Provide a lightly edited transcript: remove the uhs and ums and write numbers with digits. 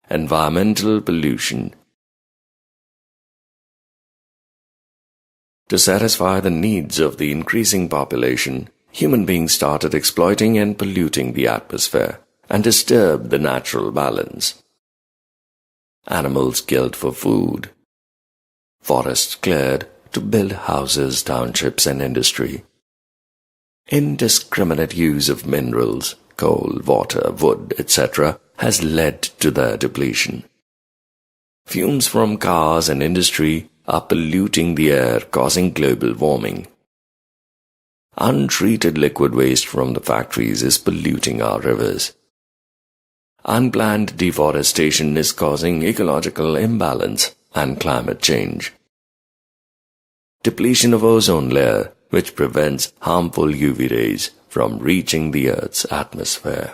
Environmental pollution. To satisfy the needs of the increasing population, human beings started exploiting and polluting the atmosphere and disturbed the natural balance. Animals killed for food. Forests cleared to build houses, townships, and industry. Indiscriminate use of minerals, coal, water, wood, etc. has led to their depletion. Fumes from cars and industry are polluting the air, causing global warming. Untreated liquid waste from the factories is polluting our rivers. Unplanned deforestation is causing ecological imbalance and climate change. Depletion of ozone layer, which prevents harmful UV rays from reaching the Earth's atmosphere.